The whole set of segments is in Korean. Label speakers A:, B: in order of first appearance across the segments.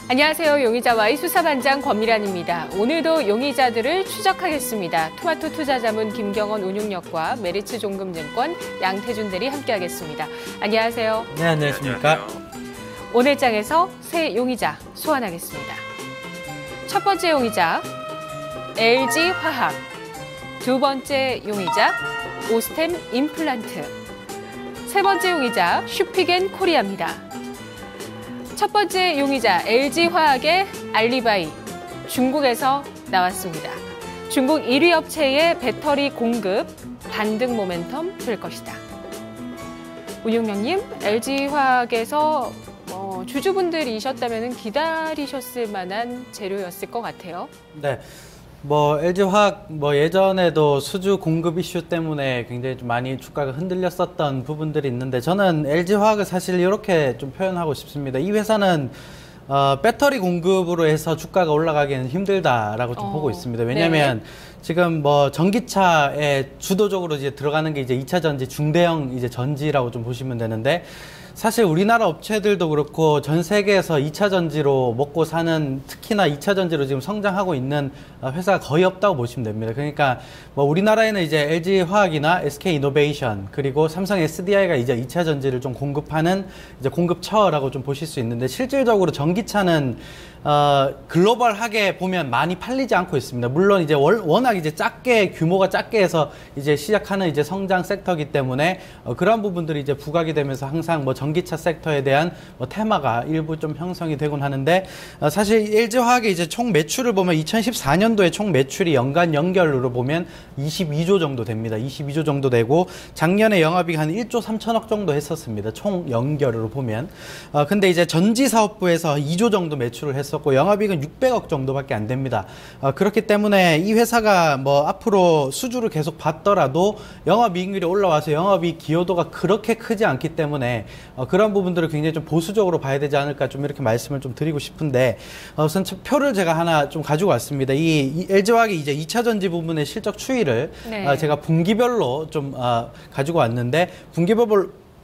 A: 안녕하세요. 용의자와의 수사반장 권미란입니다. 오늘도 용의자들을 추적하겠습니다. 토마토 투자자문 김경원 운용역과 메리츠 종금증권 양태준 대리 함께하겠습니다. 안녕하세요.
B: 네, 안녕하십니까.
A: 오늘 장에서 새 용의자 소환하겠습니다. 첫 번째 용의자 LG화학, 두 번째 용의자 오스템 임플란트, 세 번째 용의자 슈피겐 코리아입니다. 첫 번째 용의자 LG화학의 알리바이, 중국에서 나왔습니다. 중국 1위 업체의 배터리 공급 반등 모멘텀 될 것이다. 운용명님, LG화학에서 주주분들이셨다면 기다리셨을 만한 재료였을 것 같아요.
B: 네. LG화학 예전에도 수주 공급 이슈 때문에 굉장히 좀 많이 주가가 흔들렸었던 부분들이 있는데, 저는 LG화학을 사실 이렇게 좀 표현하고 싶습니다. 이 회사는 배터리 공급으로 해서 주가가 올라가기는 힘들다라고 좀 보고 있습니다. 왜냐하면 지금 전기차에 주도적으로 이제 들어가는 게 이제 2차 전지, 중대형 이제 전지라고 좀 보시면 되는데, 사실 우리나라 업체들도 그렇고 전 세계에서 2차 전지로 먹고 사는, 특히나 2차 전지로 지금 성장하고 있는 회사가 거의 없다고 보시면 됩니다. 그러니까 우리나라에는 이제 LG화학이나 SK이노베이션, 그리고 삼성 SDI가 이제 2차 전지를 좀 공급하는 이제 공급처라고 좀 보실 수 있는데, 실질적으로 전기차는 글로벌하게 보면 많이 팔리지 않고 있습니다. 물론 이제 워낙 이제 규모가 작게 해서 이제 시작하는 이제 성장 섹터이기 때문에 그런 부분들이 이제 부각이 되면서 항상 전기차 섹터에 대한 테마가 일부 좀 형성이 되곤 하는데, 사실 LG화학의 이제 총 매출을 보면 2014년도에 총 매출이 연간 연결으로 보면 22조 정도 됩니다. 22조 정도 되고, 작년에 영업이익 한 1조 3천억 정도 했었습니다. 총 연결으로 보면. 근데 이제 전지사업부에서 2조 정도 매출을 했었고, 영업이익은 600억 정도밖에 안 됩니다. 그렇기 때문에 이 회사가 앞으로 수주를 계속 받더라도 영업이익률이 올라와서 영업이익 기여도가 그렇게 크지 않기 때문에 그런 부분들을 굉장히 좀 보수적으로 봐야 되지 않을까, 좀 이렇게 말씀을 좀 드리고 싶은데, 우선 표를 제가 하나 좀 가지고 왔습니다. 이 LG화학이 이제 2차 전지 부분의 실적 추이를 제가 분기별로 좀 가지고 왔는데,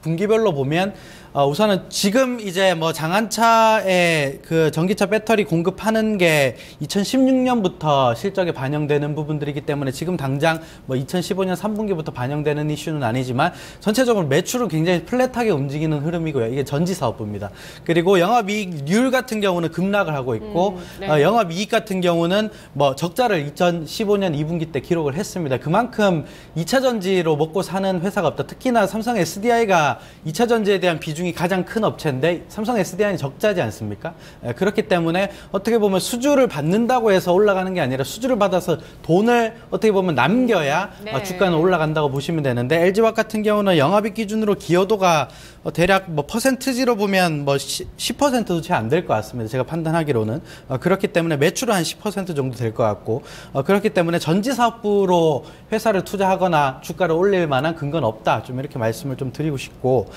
B: 분기별로 보면 우선은 지금 이제 장안차에 그 전기차 배터리 공급하는 게 2016년부터 실적에 반영되는 부분들이기 때문에 지금 당장 2015년 3분기부터 반영되는 이슈는 아니지만, 전체적으로 매출은 굉장히 플랫하게 움직이는 흐름이고요. 이게 전지 사업부입니다. 그리고 영업이익률 같은 경우는 급락을 하고 있고, 영업이익 같은 경우는 적자를 2015년 2분기 때 기록을 했습니다. 그만큼 2차 전지로 먹고 사는 회사가 없다. 특히나 삼성 SDI가 2차 전지에 대한 비중이 가장 큰 업체인데, 삼성 SDI는 적자지 않습니까? 그렇기 때문에 어떻게 보면 수주를 받는다고 해서 올라가는 게 아니라, 수주를 받아서 돈을 어떻게 보면 남겨야 주가는 올라간다고 보시면 되는데, LG화학 같은 경우는 영업이익 기준으로 기여도가 대략 퍼센트지로 보면 10%도 채 안 될 것 같습니다. 제가 판단하기로는. 그렇기 때문에 매출은 한 10% 정도 될 것 같고, 그렇기 때문에 전지사업부로 회사를 투자하거나 주가를 올릴 만한 근거는 없다. 좀 이렇게 말씀을 좀 드리고 싶고,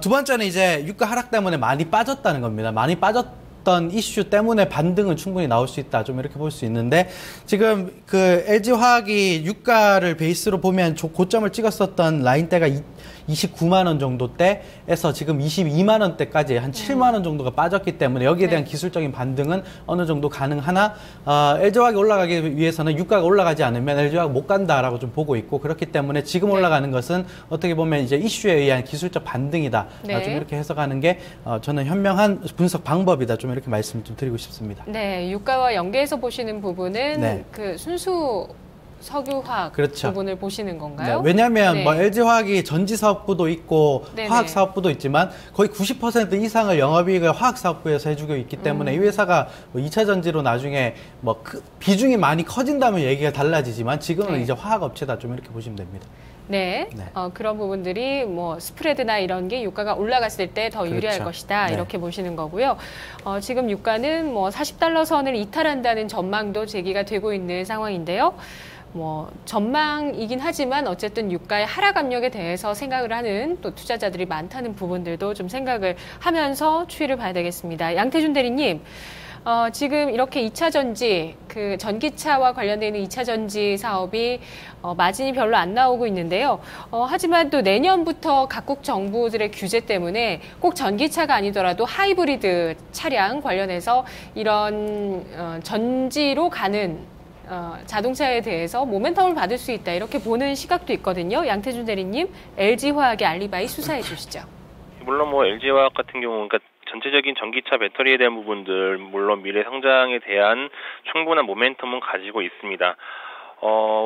B: 두 번째는 이제 유가 하락 때문에 많이 빠졌다는 겁니다. 많이 빠졌던 이슈 때문에 반등은 충분히 나올 수 있다. 좀 이렇게 볼 수 있는데, 지금 그 LG화학이 유가를 베이스로 보면 고점을 찍었었던 라인대가 29만 원 정도 대에서 지금 22만 원대까지 한 7만 원 정도가 빠졌기 때문에, 여기에 대한 기술적인 반등은 어느 정도 가능하나, LG화학이 올라가기 위해서는 유가가 올라가지 않으면 LG화학 못 간다라고 좀 보고 있고, 그렇기 때문에 지금 올라가는 것은 어떻게 보면 이제 이슈에 의한 기술적 반등이다. 좀 이렇게 해석하는 게 저는 현명한 분석 방법이다. 좀 이렇게 말씀을 좀 드리고 싶습니다.
A: 네, 유가와 연계해서 보시는 부분은 그 순수 석유화학 부분을 보시는 건가요?
B: 왜냐하면 LG화학이 전지사업부도 있고 화학사업부도 있지만 거의 90% 이상을 영업이익을 화학사업부에서 해주고 있기 때문에 이 회사가 2차 전지로 나중에 비중이 많이 커진다면 얘기가 달라지지만, 지금은 이제 화학업체다. 좀 이렇게 보시면 됩니다.
A: 그런 부분들이 스프레드나 이런 게 유가가 올라갔을 때 더 유리할 것이다. 이렇게 보시는 거고요. 지금 유가는 40달러 선을 이탈한다는 전망도 제기가 되고 있는 상황인데요. 전망이긴 하지만 어쨌든 유가의 하락 압력에 대해서 생각을 하는 또 투자자들이 많다는 부분들도 좀 생각을 하면서 추이를 봐야 되겠습니다. 양태준 대리님, 지금 이렇게 2차 전지, 그 전기차와 관련되어 있는 2차 전지 사업이 마진이 별로 안 나오고 있는데요. 하지만 또 내년부터 각국 정부들의 규제 때문에 꼭 전기차가 아니더라도 하이브리드 차량 관련해서 이런 전지로 가는 자동차에 대해서 모멘텀을 받을 수 있다. 이렇게 보는 시각도 있거든요. 양태준 대리님, LG화학의 알리바이 수사해 주시죠.
C: 물론 뭐 LG화학 같은 경우, 그러니까 전체적인 전기차 배터리에 대한 부분들, 물론 미래 성장에 대한 충분한 모멘텀은 가지고 있습니다.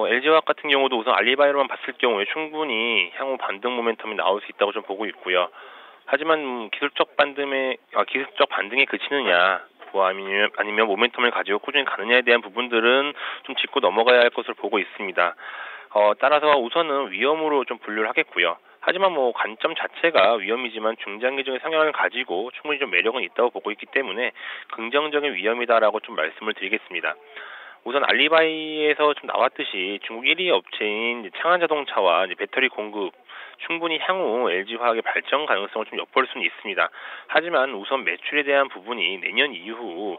C: LG화학 같은 경우도 우선 알리바이로만 봤을 경우에 충분히 향후 반등 모멘텀이 나올 수 있다고 좀 보고 있고요. 하지만 기술적 반등에 그치느냐, 아니면 모멘텀을 가지고 꾸준히 가느냐에 대한 부분들은 좀 짚고 넘어가야 할 것으로 보고 있습니다. 따라서 우선은 위험으로 좀 분류를 하겠고요. 하지만 뭐 관점 자체가 위험이지만 중장기적인 성향을 가지고 충분히 좀 매력은 있다고 보고 있기 때문에 긍정적인 위험이다라고 좀 말씀을 드리겠습니다. 우선 알리바이에서 좀 나왔듯이 중국 1위 업체인 창안자동차와 배터리 공급 충분히 향후 LG화학의 발전 가능성을 좀 엿볼 수는 있습니다. 하지만 우선 매출에 대한 부분이 내년 이후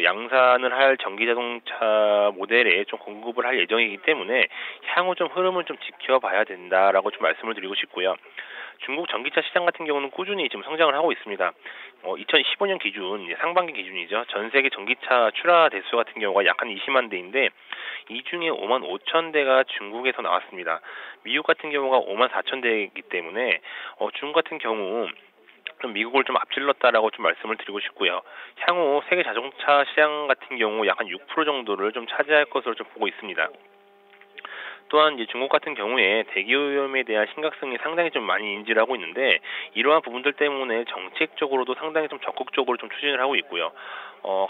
C: 양산을 할 전기자동차 모델에 좀 공급을 할 예정이기 때문에 향후 좀 흐름을 좀 지켜봐야 된다라고 좀 말씀을 드리고 싶고요. 중국 전기차 시장 같은 경우는 꾸준히 지금 성장을 하고 있습니다. 2015년 기준, 상반기 기준이죠. 전 세계 전기차 출하 대수 같은 경우가 약 한 20만 대인데 이 중에 5만 5천 대가 중국에서 나왔습니다. 미국 같은 경우가 5만 4천 대이기 때문에 중국 같은 경우 좀 미국을 좀 앞질렀다라고 좀 말씀을 드리고 싶고요. 향후 세계 자동차 시장 같은 경우 약 한 6% 정도를 좀 차지할 것으로 좀 보고 있습니다. 또한 이제 중국 같은 경우에 대기오염에 대한 심각성이 상당히 좀 많이 인지를 하고 있는데 이러한 부분들 때문에 정책적으로도 상당히 좀 적극적으로 좀 추진을 하고 있고요.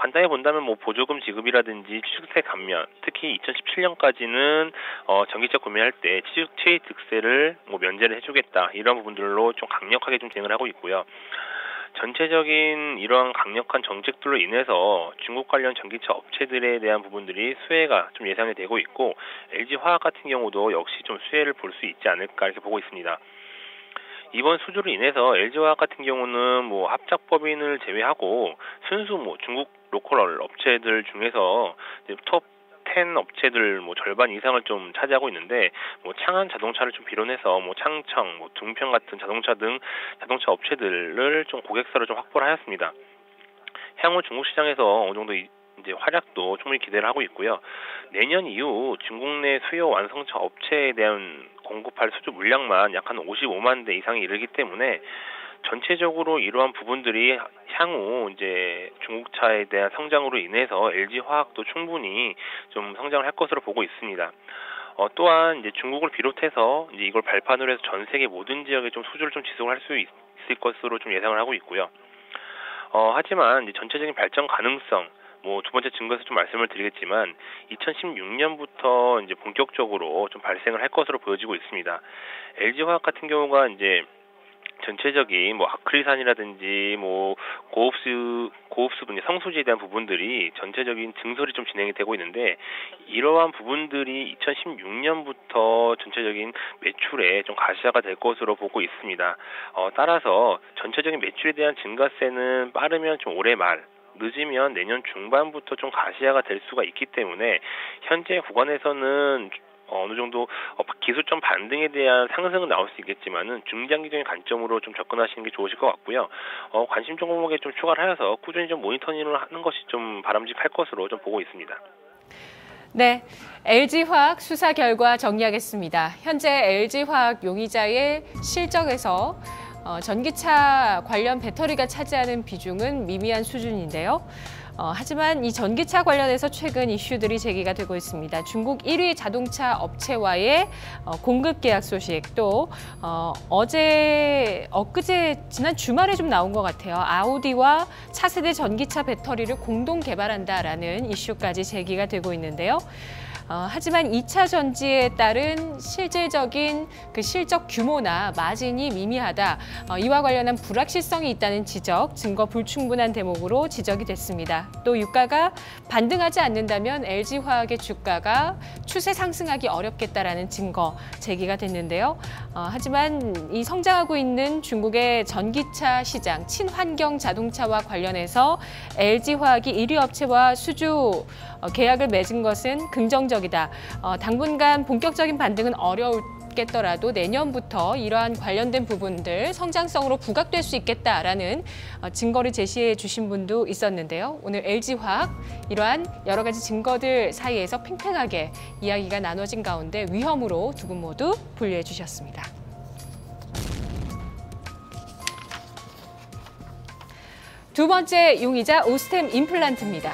C: 간단히 본다면 뭐 보조금 지급이라든지 취득세 감면, 특히 2017년까지는 전기차 구매할 때 취득세를 뭐 면제를 해주겠다 이런 부분들로 좀 강력하게 좀 진행을 하고 있고요. 전체적인 이러한 강력한 정책들로 인해서 중국 관련 전기차 업체들에 대한 부분들이 수혜가 좀 예상이 되고 있고 LG화학 같은 경우도 역시 좀 수혜를 볼 수 있지 않을까 이렇게 보고 있습니다. 이번 수주로 인해서 LG화학 같은 경우는 뭐 합작법인을 제외하고 순수 뭐 중국 로컬 업체들 중에서 이제 톱 10 업체들 뭐 절반 이상을 좀 차지하고 있는데 뭐 창안 자동차를 좀 비롯해서 뭐 창청, 뭐 둥평 같은 자동차 업체들을 좀 고객사로 좀 확보를 하였습니다. 향후 중국 시장에서 어느 정도 이제 활약도 충분히 기대를 하고 있고요. 내년 이후 중국 내 수요 완성차 업체에 대한 공급할 수주 물량만 약 한 55만 대 이상이 이르기 때문에 전체적으로 이러한 부분들이 향후 이제 중국차에 대한 성장으로 인해서 LG화학도 충분히 좀 성장을 할 것으로 보고 있습니다. 또한 이제 중국을 비롯해서 이제 이걸 발판으로 해서 전 세계 모든 지역에 좀 수주를 좀 지속할 수 있을 것으로 좀 예상을 하고 있고요. 하지만 이제 전체적인 발전 가능성, 뭐 두 번째 증거에서 좀 말씀을 드리겠지만 2016년부터 이제 본격적으로 좀 발생을 할 것으로 보여지고 있습니다. LG화학 같은 경우가 이제 전체적인 뭐 아크릴산이라든지 뭐 고흡수 분야 성수지에 대한 부분들이 전체적인 증설이 좀 진행이 되고 있는데 이러한 부분들이 2016년부터 전체적인 매출에 좀 가시화가 될 것으로 보고 있습니다. 따라서 전체적인 매출에 대한 증가세는 빠르면 좀 올해 말 늦으면 내년 중반부터 좀 가시화가 될 수가 있기 때문에 현재 구간에서는 어느 정도 기술적 반등에 대한 상승은 나올 수 있겠지만은 중장기적인 관점으로 좀 접근하시는 게 좋으실 것 같고요. 관심 종목에 좀 추가를 하여서 꾸준히 좀 모니터링을 하는 것이 좀 바람직할 것으로 좀 보고 있습니다.
A: 네, LG화학 수사 결과 정리하겠습니다. 현재 LG화학 용의자의 실적에서 전기차 관련 배터리가 차지하는 비중은 미미한 수준인데요. 하지만 이 전기차 관련해서 최근 이슈들이 제기가 되고 있습니다. 중국 1위 자동차 업체와의 공급 계약 소식, 또 엊그제 지난 주말에 좀 나온 것 같아요. 아우디와 차세대 전기차 배터리를 공동 개발한다라는 이슈까지 제기가 되고 있는데요. 하지만 2차 전지에 따른 실질적인 그 실적 규모나 마진이 미미하다. 이와 관련한 불확실성이 있다는 지적, 증거 불충분한 대목으로 지적이 됐습니다. 또 유가가 반등하지 않는다면 LG화학의 주가가 추세 상승하기 어렵겠다라는 증거 제기가 됐는데요. 하지만 이 성장하고 있는 중국의 전기차 시장, 친환경 자동차와 관련해서 LG화학이 1위 업체와 수주 계약을 맺은 것은 긍정적이다. 당분간 본격적인 반등은 어려울겠더라도 내년부터 이러한 관련된 부분들 성장성으로 부각될 수 있겠다라는 증거를 제시해 주신 분도 있었는데요. 오늘 LG화학 이러한 여러 가지 증거들 사이에서 팽팽하게 이야기가 나눠진 가운데 위험으로 두 분 모두 분류해 주셨습니다. 두 번째 용의자 오스템 임플란트입니다.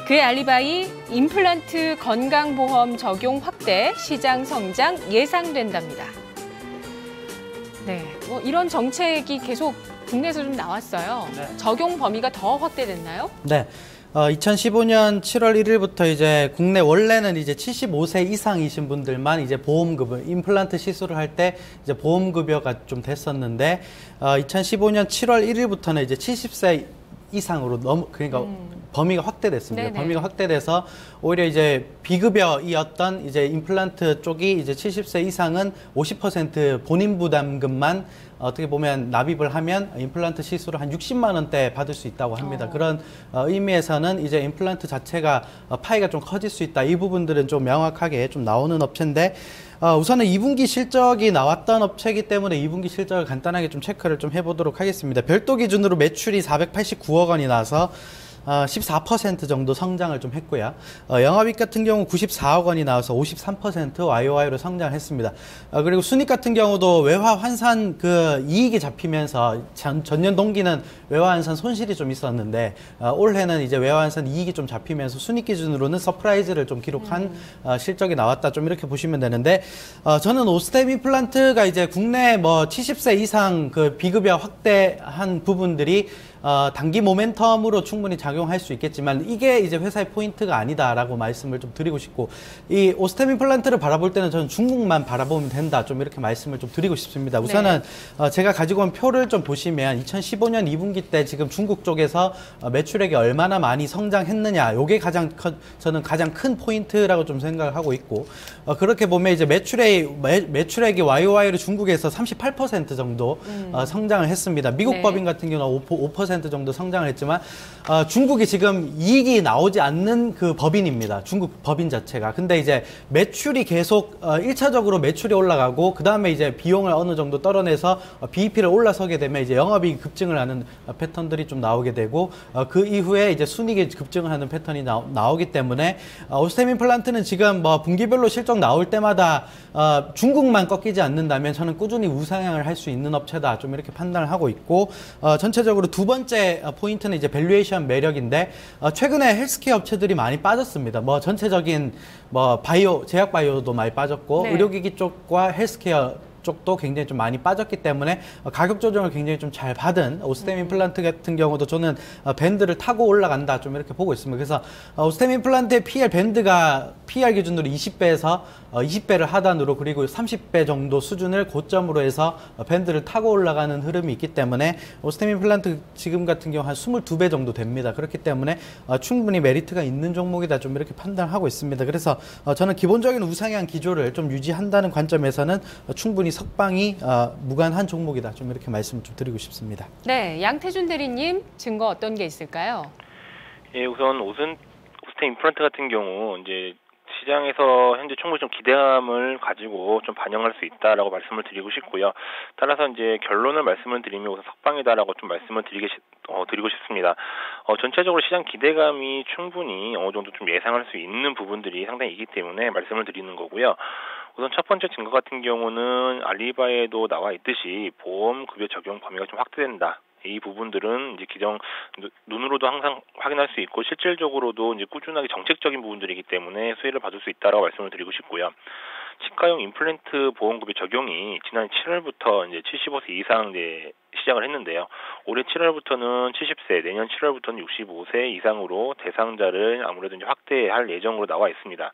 A: 그의 알리바이 임플란트 건강보험 적용 확대, 시장 성장 예상된답니다. 네, 뭐 이런 정책이 계속 국내에서 좀 나왔어요.
B: 네.
A: 적용 범위가 더 확대됐나요?
B: 네. 2015년 7월 1일부터 이제 국내 원래는 이제 75세 이상이신 분들만 이제 보험급여, 임플란트 시술을 할 때 이제 보험급여가 좀 됐었는데, 2015년 7월 1일부터는 이제 70세 이상으로 그러니까 범위가 확대됐습니다.
A: 네네.
B: 범위가 확대돼서 오히려 이제 비급여이었던 이제 임플란트 쪽이 이제 70세 이상은 50% 본인 부담금만 어떻게 보면 납입을 하면 임플란트 시술을 한 60만 원대 받을 수 있다고 합니다. 그런 의미에서는 이제 임플란트 자체가 파이가 좀 커질 수 있다. 이 부분들은 좀 명확하게 좀 나오는 업체인데, 우선은 2분기 실적이 나왔던 업체이기 때문에 2분기 실적을 간단하게 좀 체크를 좀 해보도록 하겠습니다. 별도 기준으로 매출이 489억 원이 나와서 14% 정도 성장을 좀 했고요. 영업이익 같은 경우 94억 원이 나와서 53% YOY로 성장을 했습니다. 그리고 순이익 같은 경우도 외화 환산 그 이익이 잡히면서 전년 동기는 외화 환산 손실이 좀 있었는데, 올해는 이제 외화 환산 이익이 좀 잡히면서 순이익 기준으로는 서프라이즈를 좀 기록한 실적이 나왔다. 좀 이렇게 보시면 되는데, 저는 오스템 임플란트가 이제 국내 뭐 70세 이상 그 비급여 확대한 부분들이 단기 모멘텀으로 충분히 작용할 수 있겠지만 이게 이제 회사의 포인트가 아니다라고 말씀을 좀 드리고 싶고, 이 오스템 임플란트를 바라볼 때는 저는 중국만 바라보면 된다. 좀 이렇게 말씀을 좀 드리고 싶습니다. 우선은 제가 가지고 온 표를 좀 보시면 2015년 2분기 때 지금 중국 쪽에서 매출액이 얼마나 많이 성장했느냐, 요게 저는 가장 큰 포인트라고 좀 생각을 하고 있고, 그렇게 보면 이제 매출액이 YOY로 중국에서 38% 정도 성장을 했습니다. 미국
A: 네.
B: 법인 같은 경우는 5% 정도 성장을 했지만, 중국이 지금 이익이 나오지 않는 그 법인입니다. 중국 법인 자체가. 근데 이제 매출이 계속 1차적으로 매출이 올라가고 그 다음에 이제 비용을 어느 정도 떨어내서 BEP를 올라서게 되면 이제 영업이익이 급증을 하는 패턴들이 좀 나오게 되고, 그 이후에 이제 순이익이 급증을 하는 패턴이 나오기 때문에 오스템 임플란트는 지금 뭐 분기별로 실적 나올 때마다 중국만 꺾이지 않는다면 저는 꾸준히 우상향을 할 수 있는 업체다. 좀 이렇게 판단을 하고 있고, 전체적으로 두 번째 포인트는 이제 밸류에이션 매력인데, 최근에 헬스케어 업체들이 많이 빠졌습니다. 뭐 전체적인 뭐 제약 바이오도 많이 빠졌고,
A: 네.
B: 의료기기 쪽과 헬스케어 쪽도 굉장히 좀 많이 빠졌기 때문에 가격 조정을 굉장히 좀 잘 받은 오스템 임플란트 같은 경우도 저는 밴드를 타고 올라간다. 좀 이렇게 보고 있습니다. 그래서 오스템 임플란트의 PL 밴드가 PR 기준으로 20배에서 20배를 하단으로, 그리고 30배 정도 수준을 고점으로 해서 밴드를 타고 올라가는 흐름이 있기 때문에 오스템 임플란트 지금 같은 경우 한 22배 정도 됩니다. 그렇기 때문에 충분히 메리트가 있는 종목이다. 좀 이렇게 판단하고 있습니다. 그래서 저는 기본적인 우상향 기조를 좀 유지한다는 관점에서는 충분히 석방이 무관한 종목이다. 좀 이렇게 말씀을 좀 드리고 싶습니다.
A: 네, 양태준 대리님 증거 어떤 게 있을까요?
C: 예, 우선 오스템 임플란트 같은 경우 이제 시장에서 현재 충분히 좀 기대감을 가지고 좀 반영할 수 있다라고 말씀을 드리고 싶고요. 따라서 이제 결론을 말씀을 드리면 우선 석방이다라고 좀 말씀을 드리고 싶습니다. 전체적으로 시장 기대감이 충분히 어느 정도 좀 예상할 수 있는 부분들이 상당히 있기 때문에 말씀을 드리는 거고요. 우선 첫 번째 증거 같은 경우는 알리바이에도 나와 있듯이 보험 급여 적용 범위가 좀 확대된다. 이 부분들은 이제 눈으로도 항상 확인할 수 있고 실질적으로도 이제 꾸준하게 정책적인 부분들이기 때문에 수혜를 받을 수 있다라고 말씀을 드리고 싶고요. 치과용 임플란트 보험급여 적용이 지난 7월부터 이제 75세 이상 이제 시작을 했는데요. 올해 7월부터는 70세, 내년 7월부터는 65세 이상으로 대상자를 아무래도 이제 확대할 예정으로 나와 있습니다.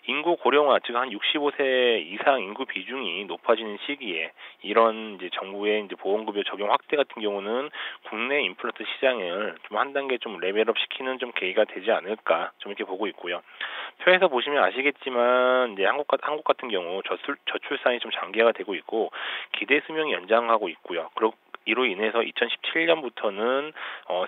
C: 인구 고령화, 즉 한 65세 이상 인구 비중이 높아지는 시기에 이런 이제 정부의 이제 보험급여 적용 확대 같은 경우는 국내 임플란트 시장을 좀 한 단계 좀 레벨업 시키는 좀 계기가 되지 않을까 좀 이렇게 보고 있고요. 표에서 보시면 아시겠지만 이제 한국 같은 경우 저출산이 좀 장기화가 되고 있고 기대 수명이 연장하고 있고요. 이로 인해서 2017년부터는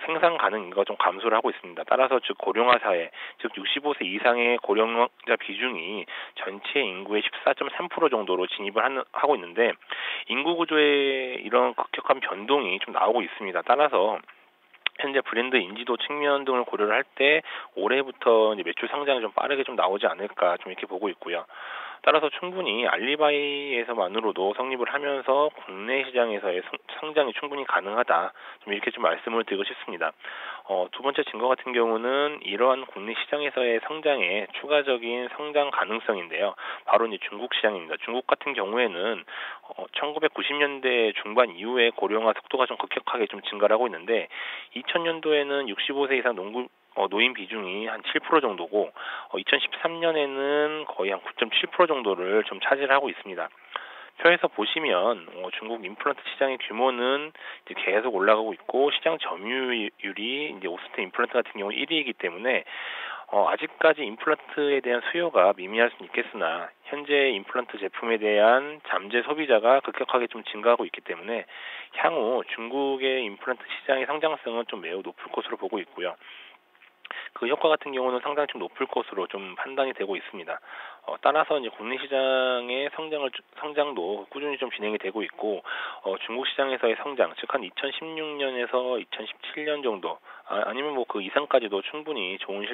C: 생산 가능 인구가 좀 감소를 하고 있습니다. 따라서 즉 고령화 사회, 즉 65세 이상의 고령자 비중이 전체 인구의 14.3% 정도로 진입을 하고 있는데 인구 구조에 이런 급격한 변동이 좀 나오고 있습니다. 따라서 현재 브랜드 인지도 측면 등을 고려를 할 때 올해부터 이제 매출 상장이 좀 빠르게 좀 나오지 않을까 좀 이렇게 보고 있고요. 따라서 충분히 알리바이에서만으로도 성립을 하면서 국내 시장에서의 성장이 충분히 가능하다. 좀 이렇게 좀 말씀을 드리고 싶습니다. 두 번째 증거 같은 경우는 이러한 국내 시장에서의 성장의 추가적인 성장 가능성인데요. 바로 이제 중국 시장입니다. 중국 같은 경우에는 1990년대 중반 이후에 고령화 속도가 좀 급격하게 좀 증가를 하고 있는데 2000년도에는 65세 이상 노인 비중이 한 7% 정도고 2013년에는 거의 한 9.7% 정도를 좀 차지하고 있습니다. 표에서 보시면 중국 임플란트 시장의 규모는 이제 계속 올라가고 있고 시장 점유율이 이제 오스템 임플란트 같은 경우 1위이기 때문에 아직까지 임플란트에 대한 수요가 미미할 수는 있겠으나 현재 임플란트 제품에 대한 잠재 소비자가 급격하게 좀 증가하고 있기 때문에 향후 중국의 임플란트 시장의 성장성은 좀 매우 높을 것으로 보고 있고요. 그 효과 같은 경우는 상당히 좀 높을 것으로 좀 판단이 되고 있습니다. 따라서 이제 국내 시장의 성장도 꾸준히 좀 진행이 되고 있고, 중국 시장에서의 성장, 즉 한 2016년에서 2017년 정도, 아니면 뭐 그 이상까지도 충분히 좋은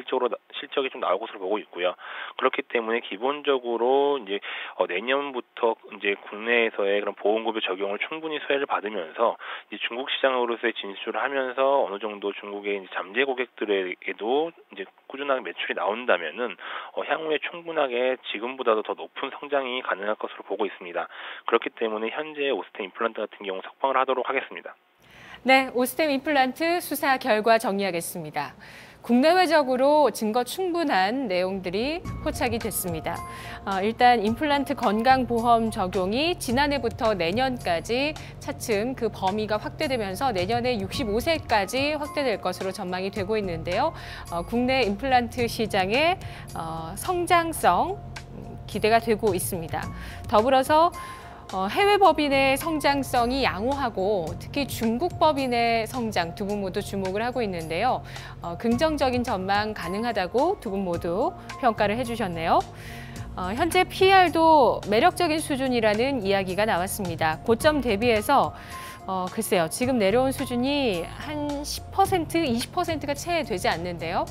C: 실적이 좀 나올 것으로 보고 있고요. 그렇기 때문에 기본적으로 이제 내년부터 이제 국내에서의 그런 보험급여 적용을 충분히 수혜를 받으면서 이제 중국 시장으로서의 진출을 하면서 어느 정도 중국의 이제 잠재 고객들에게도 이제 꾸준하게 매출이 나온다면은 향후에 충분하게 지금보다도 더 높은 성장이 가능할 것으로 보고 있습니다. 그렇기 때문에 현재 오스템 임플란트 같은 경우 석방을 하도록 하겠습니다.
A: 네, 오스템 임플란트 수사 결과 정리하겠습니다. 국내외적으로 증거 충분한 내용들이 포착이 됐습니다. 일단 임플란트 건강보험 적용이 지난해부터 내년까지 차츰 그 범위가 확대되면서 내년에 65세까지 확대될 것으로 전망이 되고 있는데요. 국내 임플란트 시장의 성장성 기대가 되고 있습니다. 더불어서 해외 법인의 성장성이 양호하고 특히 중국 법인의 성장 두 분 모두 주목을 하고 있는데요. 긍정적인 전망 가능하다고 두 분 모두 평가를 해주셨네요. 현재 PR도 매력적인 수준이라는 이야기가 나왔습니다. 고점 대비해서 글쎄요, 지금 내려온 수준이 한 10%, 20%가 채 되지 않는데요.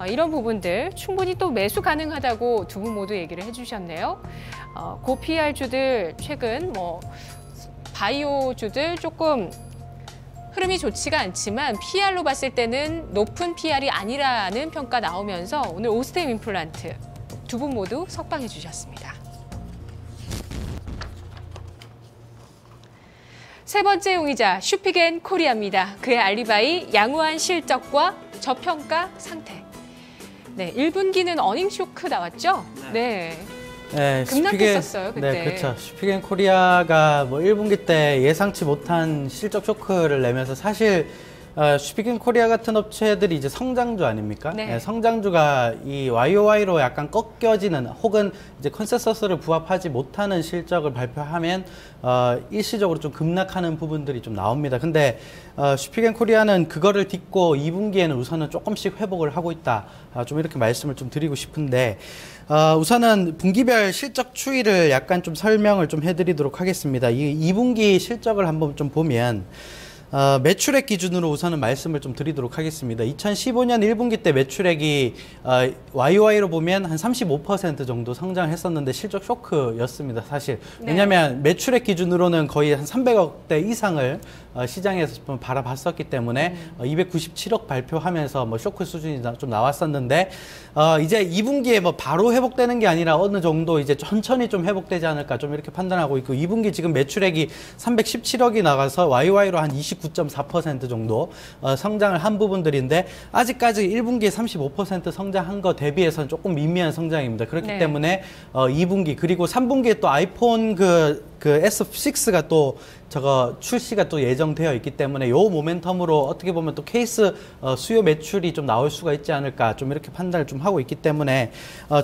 A: 이런 부분들 충분히 또 매수 가능하다고 두 분 모두 얘기를 해주셨네요. 고 PR주들 최근 바이오주들 조금 흐름이 좋지가 않지만 PR로 봤을 때는 높은 PR이 아니라는 평가 나오면서 오늘 오스템 임플란트 두 분 모두 석방해 주셨습니다. 세 번째 용의자 슈피겐 코리아입니다. 그의 알리바이 양호한 실적과 저평가 상태. 네, 1분기는 어닝 쇼크 나왔죠? 네. 급락했었어요, 그때.
B: 네, 그렇죠. 슈피겐 코리아가 1분기 때 예상치 못한 실적 쇼크를 내면서 사실 슈피겐 코리아 같은 업체들이 이제 성장주 아닙니까?
A: 네.
B: 네, 성장주가 이 YOY로 약간 꺾여지는 혹은 이제 컨센서스를 부합하지 못하는 실적을 발표하면 일시적으로 좀 급락하는 부분들이 좀 나옵니다. 근데 슈피겐 코리아는 그거를 딛고 2분기에는 우선은 조금씩 회복을 하고 있다. 좀 이렇게 말씀을 좀 드리고 싶은데 우선은 분기별 실적 추이를 약간 좀 설명을 좀 해드리도록 하겠습니다. 이 2분기 실적을 한번 좀 보면 매출액 기준으로 우선은 말씀을 좀 드리도록 하겠습니다. 2015년 1분기 때 매출액이 YOY로 보면 한 35% 정도 성장했었는데 실적 쇼크였습니다, 사실.
A: 네.
B: 왜냐하면 매출액 기준으로는 거의 한 300억대 이상을 시장에서 좀 바라봤었기 때문에 297억 발표하면서 뭐 쇼크 수준이 좀 나왔었는데 이제 2분기에 뭐 바로 회복되는 게 아니라 어느 정도 이제 천천히 좀 회복되지 않을까 좀 이렇게 판단하고 있고 2분기 지금 매출액이 317억이 나가서 YOY로 한 29.4% 정도 성장을 한 부분들인데 아직까지 1분기에 35% 성장한 거 대비해서는 조금 미미한 성장입니다. 그렇기
A: 네.
B: 때문에 2분기 그리고 3분기에 또 아이폰 그 S6가 또 저거 출시가 또 예정되어 있기 때문에 요 모멘텀으로 어떻게 보면 또 케이스 수요 매출이 좀 나올 수가 있지 않을까 좀 이렇게 판단을 좀 하고 있기 때문에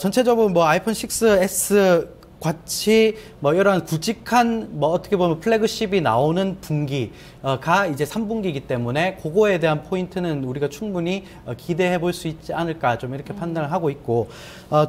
B: 전체적으로 뭐 아이폰 6S 같이 뭐 이런 굵직한 뭐 어떻게 보면 플래그십이 나오는 분기가 이제 3분기이기 때문에 그거에 대한 포인트는 우리가 충분히 기대해 볼 수 있지 않을까 좀 이렇게 판단을 하고 있고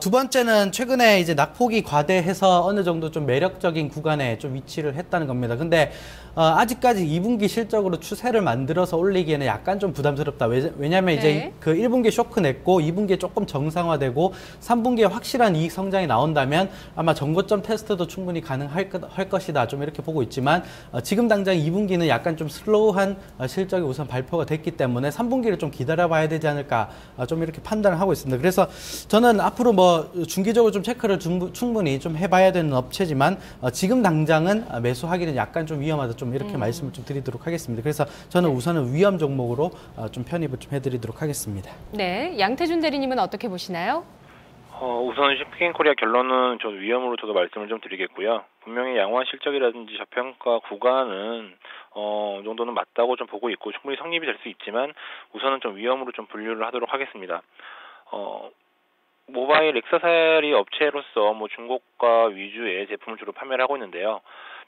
B: 두 번째는 최근에 이제 낙폭이 과대해서 어느 정도 좀 매력적인 구간에 좀 위치를 했다는 겁니다. 근데 아직까지 2분기 실적으로 추세를 만들어서 올리기에는 약간 좀 부담스럽다. 왜냐하면 이제 그 1분기에 쇼크 냈고 2분기에 조금 정상화되고 3분기에 확실한 이익 성장이 나온다면 아마 정고점 테스트도 충분히 가능할 것이다. 좀 이렇게 보고 있지만 지금 당장 2분기는 약간 좀 슬로우한 실적이 우선 발표가 됐기 때문에 3분기를 좀 기다려봐야 되지 않을까 좀 이렇게 판단을 하고 있습니다. 그래서 저는 앞으로 뭐 중기적으로 좀 체크를 충분히 좀 해봐야 되는 업체지만 지금 당장은 매수하기는 약간 좀 위험하다. 좀 이렇게 말씀을 좀 드리도록 하겠습니다. 그래서 저는 우선은 위험 종목으로 좀 편입을 좀 해드리도록 하겠습니다.
A: 네, 양태준 대리님은 어떻게 보시나요?
C: 우선 쇼핑코리아 결론은 저 위험으로 저도 말씀을 좀 드리겠고요. 분명히 양호한 실적이라든지 저평가 구간은 어느 정도는 맞다고 좀 보고 있고 충분히 성립이 될 수 있지만 우선은 좀 위험으로 좀 분류를 하도록 하겠습니다. 모바일 액세서리 업체로서 뭐 중고가 위주의 제품을 주로 판매를 하고 있는데요.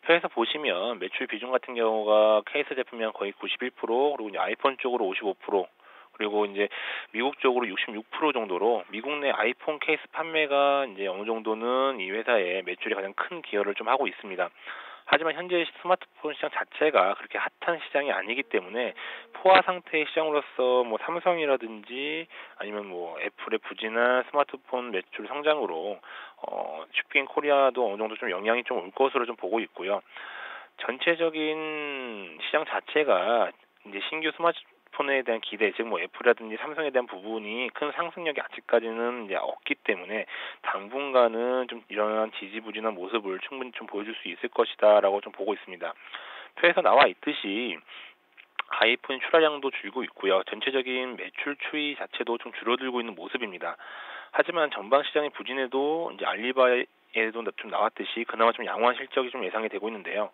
C: 표에서 보시면 매출 비중 같은 경우가 케이스 제품이면 거의 91%, 그리고 이제 아이폰 쪽으로 55%, 그리고 이제 미국 쪽으로 66% 정도로 미국 내 아이폰 케이스 판매가 이제 어느 정도는 이 회사의 매출에 가장 큰 기여를 좀 하고 있습니다. 하지만 현재 스마트폰 시장 자체가 그렇게 핫한 시장이 아니기 때문에 포화 상태의 시장으로서 뭐 삼성이라든지 아니면 뭐 애플의 부진한 스마트폰 매출 성장으로 쇼핑코리아도 어느 정도 좀 영향이 좀 올 것으로 좀 보고 있고요. 전체적인 시장 자체가 이제 신규 스마트폰에 대한 기대, 즉 뭐 애플이라든지 삼성에 대한 부분이 큰 상승력이 아직까지는 이제 없기 때문에 당분간은 좀 이러한 지지부진한 모습을 충분히 좀 보여줄 수 있을 것이다라고 좀 보고 있습니다. 표에서 나와 있듯이 아이폰 출하량도 줄고 있고요. 전체적인 매출 추이 자체도 좀 줄어들고 있는 모습입니다. 하지만 전방 시장의 부진에도 이제 알리바이에도 좀 나왔듯이 그나마 좀 양호한 실적이 좀 예상이 되고 있는데요.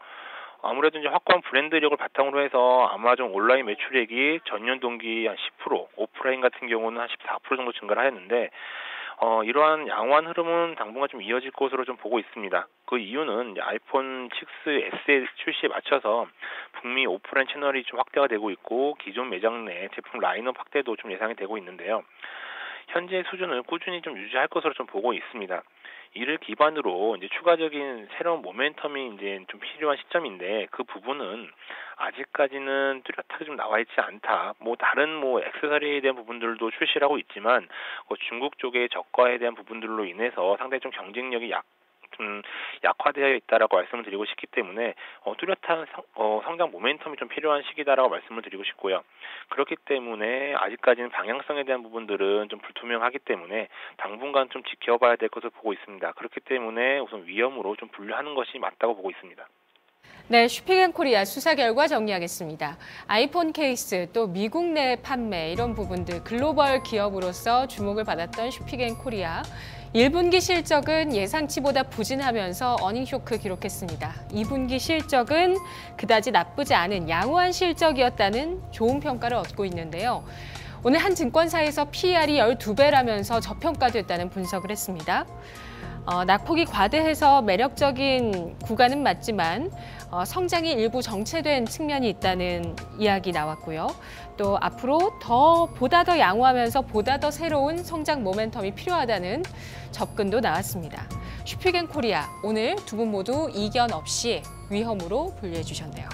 C: 아무래도 이제 확고한 브랜드력을 바탕으로 해서 아마존 온라인 매출액이 전년 동기 한 10%, 오프라인 같은 경우는 한 14% 정도 증가를 하였는데 이러한 양호한 흐름은 당분간 좀 이어질 것으로 좀 보고 있습니다. 그 이유는 이제 아이폰 6S의 출시에 맞춰서 북미 오프라인 채널이 좀 확대가 되고 있고 기존 매장 내 제품 라인업 확대도 좀 예상이 되고 있는데요. 현재 수준을 꾸준히 좀 유지할 것으로 좀 보고 있습니다. 이를 기반으로 이제 추가적인 새로운 모멘텀이 이제 좀 필요한 시점인데 그 부분은 아직까지는 뚜렷하게 좀 나와 있지 않다. 뭐 다른 뭐 액세서리에 대한 부분들도 출시를 하고 있지만 중국 쪽의 저가에 대한 부분들로 인해서 상당히 좀 경쟁력이 좀 약화되어 있다라고 말씀을 드리고 싶기 때문에 뚜렷한 성장 모멘텀이 좀 필요한 시기다라고 말씀을 드리고 싶고요. 그렇기 때문에 아직까지는 방향성에 대한 부분들은 좀 불투명하기 때문에 당분간 좀 지켜봐야 될 것을 보고 있습니다. 그렇기 때문에 우선 위험으로 좀 분류하는 것이 맞다고 보고 있습니다.
A: 네, 쇼핑앤코리아 수사 결과 정리하겠습니다. 아이폰 케이스, 또 미국 내 판매 이런 부분들 글로벌 기업으로서 주목을 받았던 쇼핑앤코리아. 1분기 실적은 예상치보다 부진하면서 어닝 쇼크 기록했습니다. 2분기 실적은 그다지 나쁘지 않은 양호한 실적이었다는 좋은 평가를 얻고 있는데요. 오늘 한 증권사에서 PER이 12배라면서 저평가됐다는 분석을 했습니다. 낙폭이 과대해서 매력적인 구간은 맞지만 성장이 일부 정체된 측면이 있다는 이야기 나왔고요. 또 앞으로 보다 더 양호하면서 보다 더 새로운 성장 모멘텀이 필요하다는 접근도 나왔습니다. 슈피겐코리아 오늘 두 분 모두 이견 없이 위험으로 분류해 주셨네요.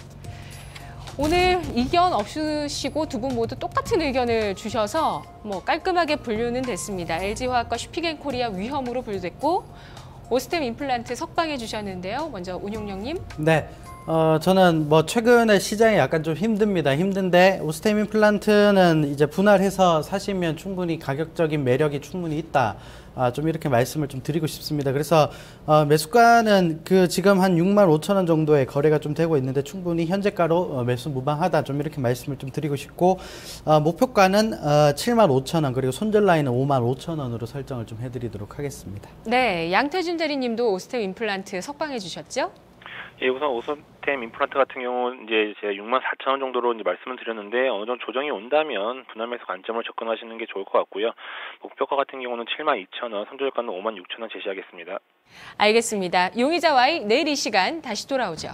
A: 오늘 이견 없으시고 두 분 모두 똑같은 의견을 주셔서 뭐 깔끔하게 분류는 됐습니다. LG화학과 슈피겐코리아 위험으로 분류됐고 오스템 임플란트 석방해 주셨는데요. 먼저 운용령님.
B: 네. 저는 뭐 최근에 시장이 약간 좀 힘든데 오스템 임플란트는 이제 분할해서 사시면 충분히 가격적인 매력이 충분히 있다. 좀 이렇게 말씀을 좀 드리고 싶습니다. 그래서 매수가는 그 지금 한 65,000원 정도의 거래가 좀 되고 있는데 충분히 현재가로 매수 무방하다. 좀 이렇게 말씀을 좀 드리고 싶고 목표가는 75,000원 그리고 손절 라인은 55,000원으로 설정을 좀 해드리도록 하겠습니다.
A: 네, 양태준 대리님도 오스템 임플란트 석방해 주셨죠?
C: 예, 우선 오스템 임플란트 같은 경우는 이제 제가 64,000원 정도로 이제 말씀을 드렸는데 어느 정도 조정이 온다면 분할 매수 관점을 접근하시는 게 좋을 것 같고요. 목표가 같은 경우는 72,000원, 손절가는 56,000원 제시하겠습니다.
A: 알겠습니다. 용의자 Y 내일 이 시간 다시 돌아오죠.